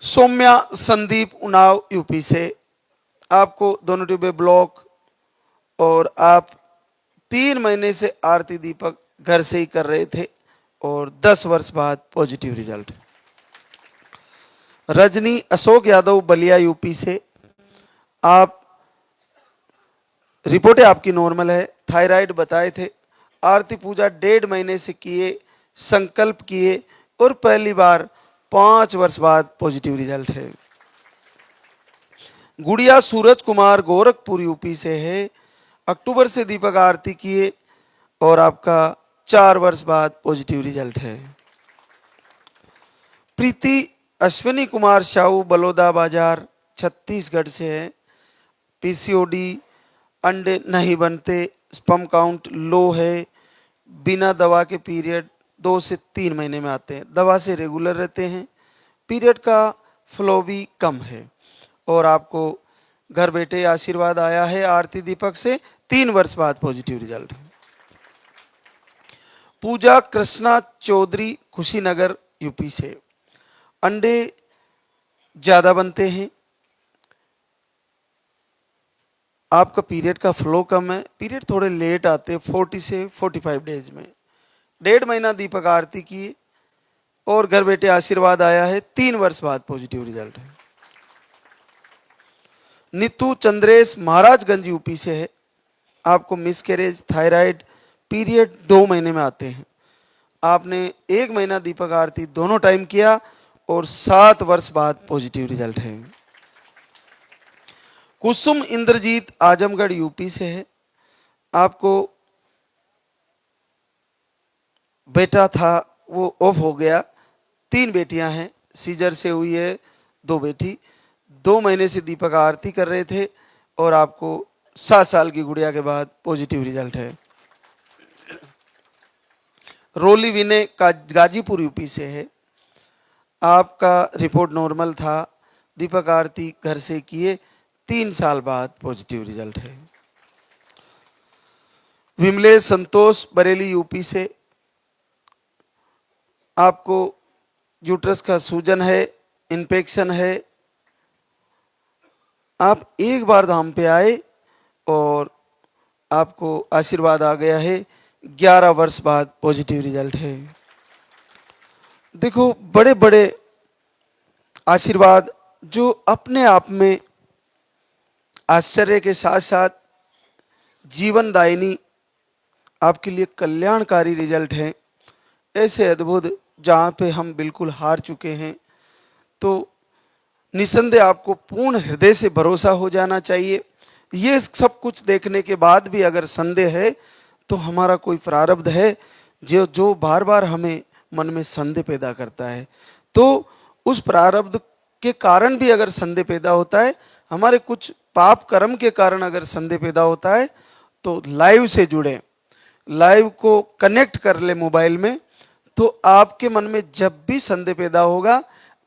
सौम्या संदीप उन्नाव यूपी से, आपको दोनों ट्यूबे ब्लॉक, और आप 3 महीने से आरती दीपक घर से ही कर रहे थे और 10 वर्ष बाद positive result. Rajni Ashok Yadav Ballia UP से, आप रिपोर्टें आपकी नॉर्मल है, थायराइड बताए थे, आरती पूजा 1.5 महीने से किए, संकल्प किए और पहली बार 5 वर्ष बाद पॉजिटिव रिजल्ट है। गुड़िया सूरज कुमार गोरखपुर यूपी से है, अक्टूबर से दीपक आरती किए और आपका 4 वर्ष बाद पॉजिटिव रिजल्ट है। प्रीति अश्विनी कुमार शाहू बलौदा बाजार छत्तीसगढ़ से है, PCOD, अंडे नहीं बनते, स्पर्म काउंट लो है, बिना दवा के पीरियड 2 से 3 महीने में आते हैं, दवा से रेगुलर रहते हैं, पीरियड का फ्लो भी कम है, और आपको घर बैठे आशीर्वाद आया है आरती दीपक से, 3 वर्ष बाद पॉजिटिव रिजल्ट है। पूजा कृष्णा चौधरी खुशीनगर यूपी से, अंडे ज्यादा बनते हैं, आपका पीरियड का फ्लो कम है, पीरियड थोड़े लेट आते हैं, 40 से 45 डेज में, 1.5 महीना दीपक आरती किए और घर बैठे आशीर्वाद आया है, 3 वर्ष बाद पॉजिटिव रिजल्ट है। नीतू चंद्रेश महाराजगंज यूपी से है, आपको मिसकैरेज, थायराइड, पीरियड 2 महीने में आते हैं, आपने 1 महीना दीपक आरती दोनों टाइम किया और 7 वर्ष बाद पॉजिटिव रिजल्ट है। कुसुम इंद्रजीत आजमगढ़ यूपी से है। आपको बेटा था वो ऑफ हो गया। 3 बेटियां हैं, सीजर से हुई है 2 बेटी। 2 महीने से दीपक आरती कर रहे थे और आपको 7 साल की गुड़िया के बाद पॉजिटिव रिजल्ट है। रोली विनय का गाजीपुर यूपी से है। आपका रिपोर्ट नॉर्मल था, दीपक आरती घर से किए, 3 साल बाद पॉजिटिव रिजल्ट है। विमलेश संतोष बरेली यूपी से। आपको यूट्रस का सूजन है, इन्फेक्शन है। आप एक बार धाम पे आए और आपको आशीर्वाद आ गया है। 11 वर्ष बाद पॉजिटिव रिजल्ट है। देखो, बड़े बड़े आशीर्वाद जो अपने आप में आश्चर्य के साथ साथ जीवनदायिनी आपके लिए कल्याणकारी रिजल्ट है। ऐसे अद्भुत जहाँ पे हम बिल्कुल हार चुके हैं, तो निसंदेह आपको पूर्ण हृदय से भरोसा हो जाना चाहिए। ये सब कुछ देखने के बाद भी अगर संदेह है तो हमारा कोई प्रारब्ध है जो बार बार हमें मन में संदेह पैदा करता है। तो उस प्रारब्ध के कारण भी अगर संदेह पैदा होता है, हमारे कुछ पाप कर्म के कारण अगर संदेह पैदा होता है, तो लाइव से जुड़े, लाइव को कनेक्ट कर ले मोबाइल में, तो आपके मन में जब भी संदेह पैदा होगा,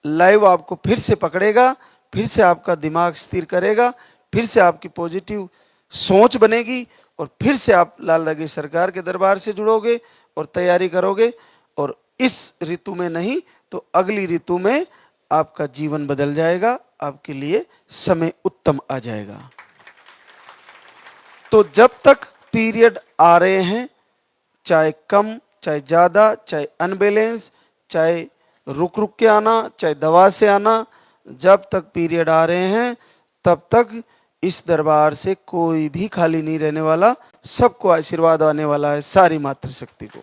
लाइव आपको फिर से पकड़ेगा, फिर से आपका दिमाग स्थिर करेगा, फिर से आपकी पॉजिटिव सोच बनेगी और फिर से आप लाल लगे सरकार के दरबार से जुड़ोगे और तैयारी करोगे। और इस ऋतु में नहीं तो अगली ऋतु में आपका जीवन बदल जाएगा, आपके लिए समय उत्तम आ जाएगा। तो जब तक पीरियड आ रहे हैं, चाहे कम चाहे ज़्यादा, चाहे अनबैलेंस, चाहे रुक रुक के आना, चाहे दवा से आना, जब तक पीरियड आ रहे हैं तब तक इस दरबार से कोई भी खाली नहीं रहने वाला। सबको आशीर्वाद आने वाला है, सारी मातृशक्ति को।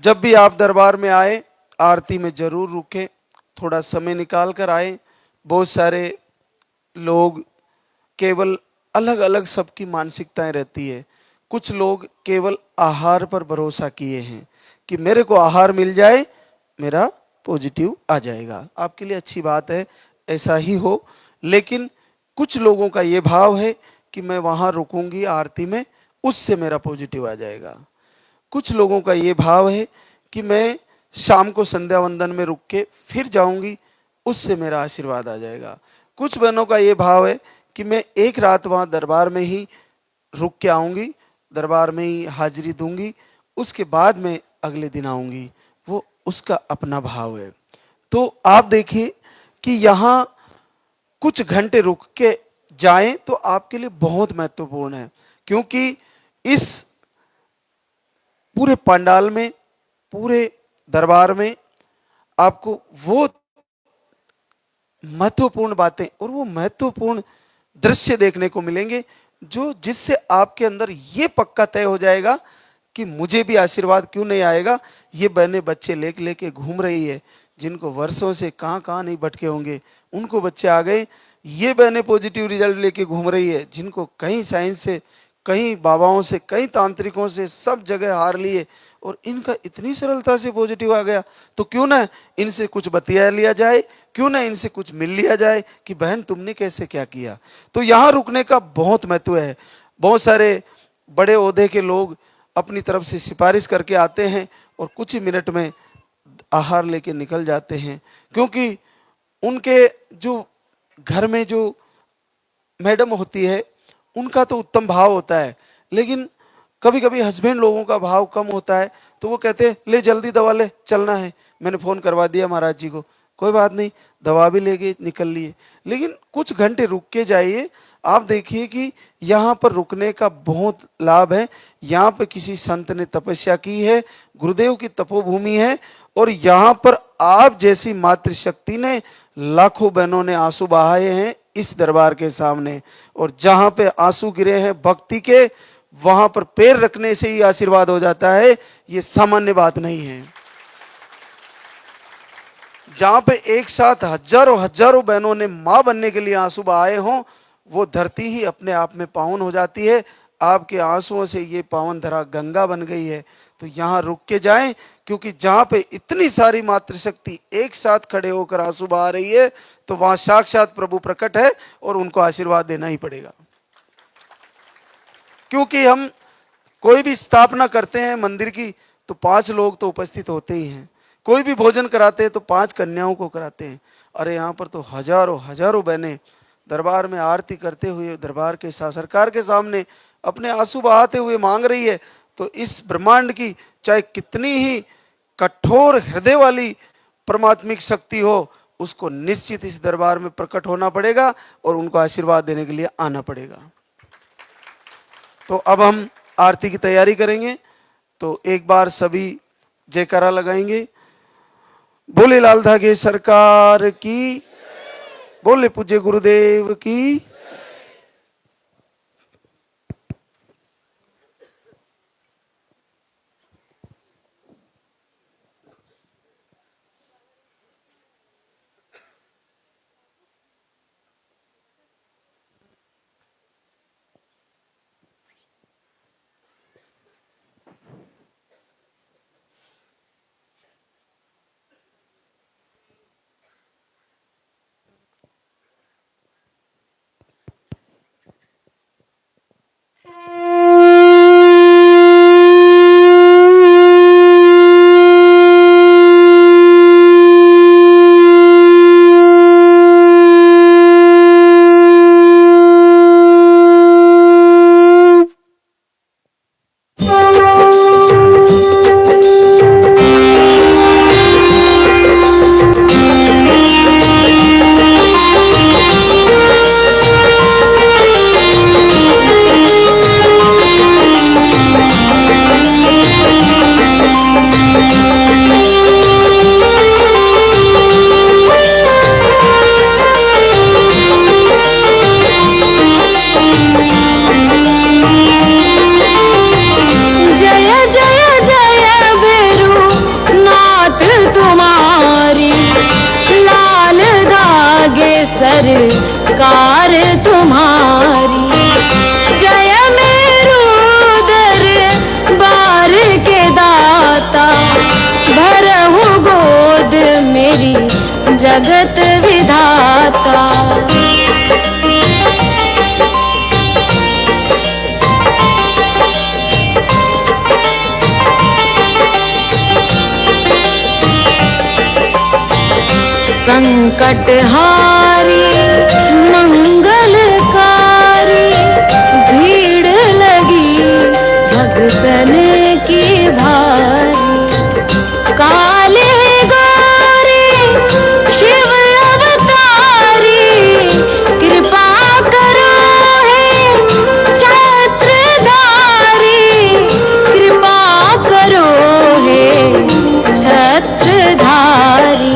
जब भी आप दरबार में आए, आरती में जरूर रुके, थोड़ा समय निकाल कर आए। बहुत सारे लोग केवल अलग अलग सबकी मानसिकताएं रहती है। कुछ लोग केवल आहार पर भरोसा किए हैं कि मेरे को आहार मिल जाए, मेरा पॉजिटिव आ जाएगा। आपके लिए अच्छी बात है, ऐसा ही हो। लेकिन कुछ लोगों का ये भाव है कि मैं वहाँ रुकूंगी आरती में, उससे मेरा पॉजिटिव आ जाएगा। कुछ लोगों का ये भाव है कि मैं शाम को संध्या वंदन में रुक के फिर जाऊंगी, उससे मेरा आशीर्वाद आ जाएगा। कुछ बहनों का ये भाव है कि मैं एक रात वहाँ दरबार में ही रुक के आऊँगी, दरबार में ही हाजिरी दूंगी, उसके बाद में अगले दिन आऊँगी। वो उसका अपना भाव है। तो आप देखिए कि यहाँ कुछ घंटे रुक के जाएं तो आपके लिए बहुत महत्वपूर्ण है, क्योंकि इस पूरे पंडाल में, पूरे दरबार में आपको वो महत्वपूर्ण बातें और वो महत्वपूर्ण दृश्य देखने को मिलेंगे जो जिससे आपके अंदर ये पक्का तय हो जाएगा कि मुझे भी आशीर्वाद क्यों नहीं आएगा। ये बहनें बच्चे लेके घूम रही है, जिनको वर्षों से कहाँ नहीं भटके होंगे, उनको बच्चे आ गए। ये बहनें पॉजिटिव रिजल्ट लेके घूम रही है, जिनको कहीं साइंस से, कहीं बाबाओं से, कहीं तांत्रिकों से सब जगह हार लिए और इनका इतनी सरलता से पॉजिटिव आ गया। तो क्यों ना इनसे कुछ बतिया लिया जाए, क्यों ना इनसे कुछ मिल लिया जाए कि बहन तुमने कैसे क्या किया। तो यहाँ रुकने का बहुत महत्व है। बहुत सारे बड़े ओहदे के लोग अपनी तरफ से सिफारिश करके आते हैं और कुछ ही मिनट में आहार लेके निकल जाते हैं, क्योंकि उनके जो घर में जो मैडम होती है उनका तो उत्तम भाव होता है, लेकिन कभी कभी हस्बैंड लोगों का भाव कम होता है, तो वो कहते हैं ले जल्दी दवा ले, चलना है। मैंने फ़ोन करवा दिया महाराज जी को, कोई बात नहीं, दवा भी ले गए, निकल लिए। लेकिन कुछ घंटे रुक के जाइए, आप देखिए कि यहाँ पर रुकने का बहुत लाभ है। यहाँ पर किसी संत ने तपस्या की है, गुरुदेव की तपोभूमि है, और यहाँ पर आप जैसी मातृशक्ति ने, लाखों बहनों ने आंसू बहाए हैं इस दरबार के सामने। और जहाँ पे आंसू गिरे हैं भक्ति के, वहां पर पैर रखने से ही आशीर्वाद हो जाता है। ये सामान्य बात नहीं है। जहाँ पे एक साथ हजारों हजारों बहनों ने माँ बनने के लिए आंसू बहाए हों, वो धरती ही अपने आप में पावन हो जाती है। आपके आंसुओं से ये पावन धरा गंगा बन गई है। तो यहाँ रुक के जाएं, क्योंकि जहाँ पे इतनी सारी मातृशक्ति एक साथ खड़े होकर आंसू बहा रही है, तो वहाँ साक्षात प्रभु प्रकट है और उनको आशीर्वाद देना ही पड़ेगा। क्योंकि हम कोई भी स्थापना करते हैं मंदिर की, तो 5 लोग तो उपस्थित होते ही हैं। कोई भी भोजन कराते हैं तो 5 कन्याओं को कराते हैं। अरे यहाँ पर तो हजारों हजारों बहनें दरबार में आरती करते हुए दरबार के सरकार के सामने अपने आंसू बहाते हुए मांग रही है। तो इस ब्रह्मांड की चाहे कितनी ही कठोर हृदय वाली परमात्मिक शक्ति हो, उसको निश्चित इस दरबार में प्रकट होना पड़ेगा और उनको आशीर्वाद देने के लिए आना पड़ेगा। तो अब हम आरती की तैयारी करेंगे। तो एक बार सभी जयकारा लगाएंगे। बोले लाल धागे सरकार की, बोले पूज्य गुरुदेव की। सरकार तुम्हारी, जय मेरू दरबार के दाता, भरहु गोद मेरी जगत विधाता। संकट हारी मंगलकारी, भीड़ लगी भक्तन की भारी। काले गौरी शिव अवतारी, कृपा करो हे छत्रधारी, कृपा करो हे छत्रधारी।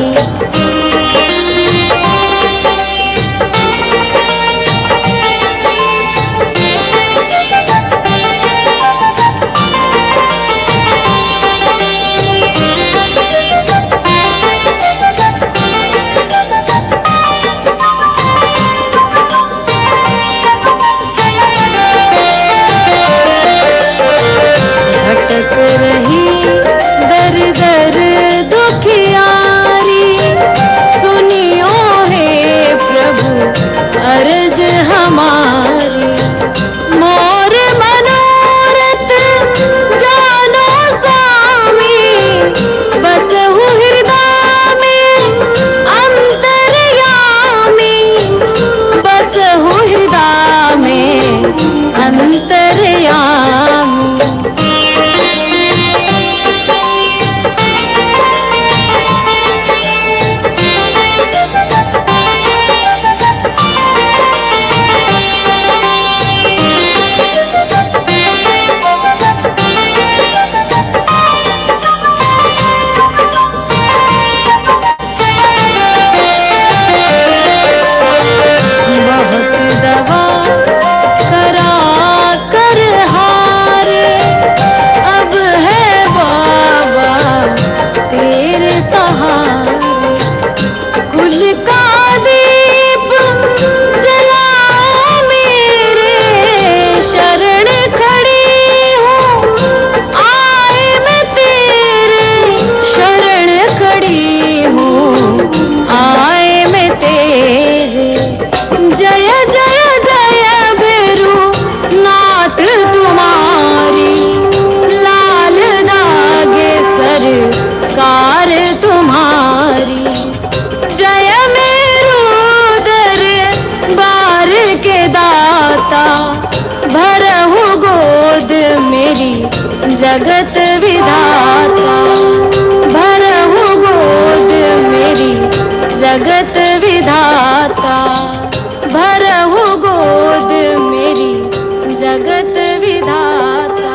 जगत विधाता, भरहु गोद मेरी जगत विधाता, भरहु गोद मेरी जगत विधाता।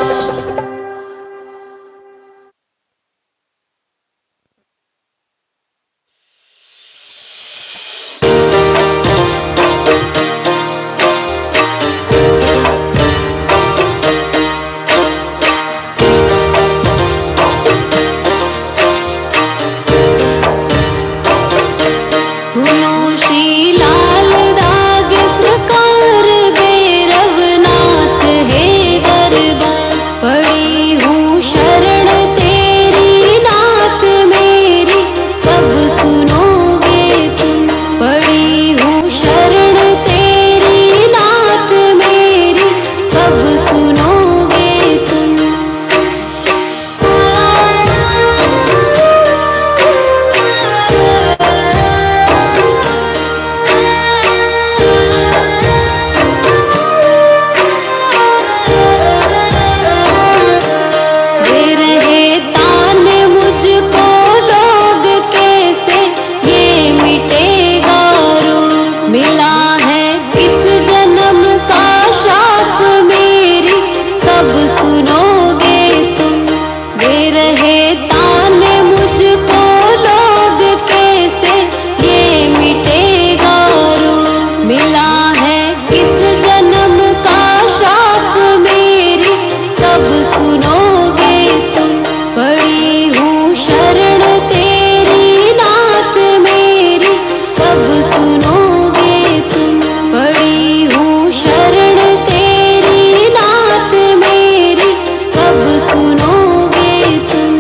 सुनो श्री लाल दाग सरकार भैरवनाथ है दरबार, पड़ी हूँ शरण तेरी नाथ मेरी, कब सुनोगे तुम, पड़ी हूँ शरण तेरी नाथ मेरी, कब सुनोगे तुम। दे रहे तान मुझको लोग कैसे, ये मिटेगा रोग, मिला है किस जन्म का श्राप मेरी, कब सुनोगे तुम। दे रहे तान मुझको लोग कैसे, ये मिटेगा रोग, मिला है किस जन्म का श्राप मेरी, कब सुनोगे तुम। पड़ी हूँ शरण तेरी नाथ मेरी, कब सुनोगे तुम। पड़ी हूँ शरण तेरी नाथ मेरी, कब सुनोगे तुम।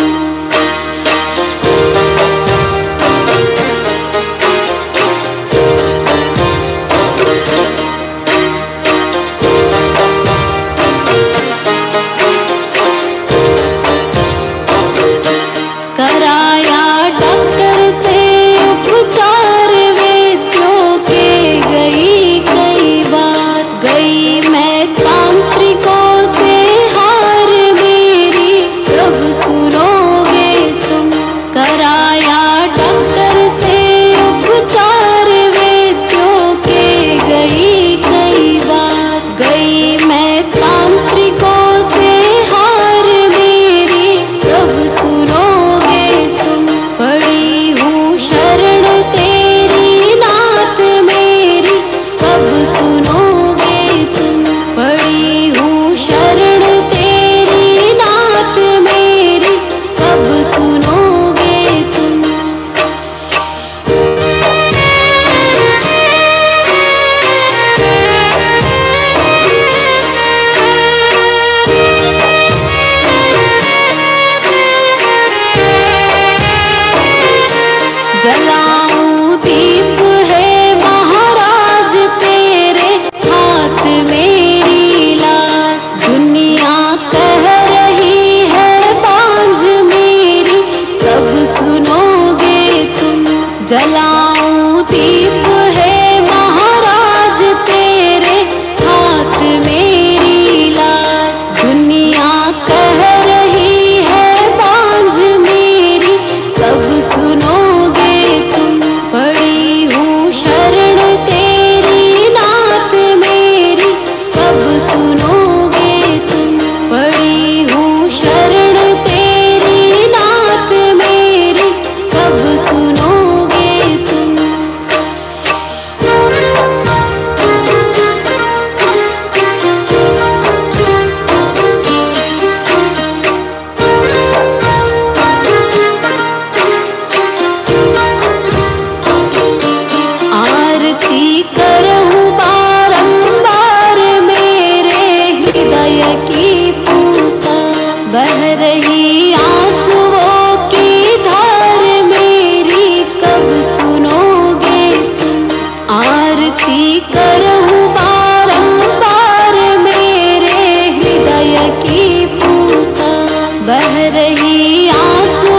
कराया डॉक्टर से उपचार वैद्यों के, गई कई बार, गई मैं तांत्रिकों से हार मेरी, कब सुनोगे तुम। कराया डॉक्टर से उपचार वैद्यों के, गई कई बार, गई मैं तांत्रिकों से हार मेरी, कब सुनोगे तुम। पड़ी हूँ शरण तेरी नाथ मेरी, कब सुनोगे तुम। पड़ी हूँ शरण तेरी नाथ मेरी, कब सुनोगे तुम। जलाऊं दीप है महाराज तेरे हाथ मेरी लाज, दुनिया कह रही है बांझ मेरी, कब सुनोगे तुम। जलाऊं दीप है महाराज तेरे हाथ मेरी लाज, दुनिया कह रही है बांझ मेरी, कब सुनोगे तुम। पड़ी हूँ शरण तेरी नाथ मेरी, कब सुनोगे तुम। पड़ी हूँ शरण तेरी नाथ मेरी, कब सुनोगे तुम। आरती करहूँ बारंबार मेरे हृदय की पुकार, बह रही आंसुओं की धार मेरी, कब सुनोगे तुम। आरती करहूँ बारंबार मेरे हृदय की पुकार, बह रही आंसू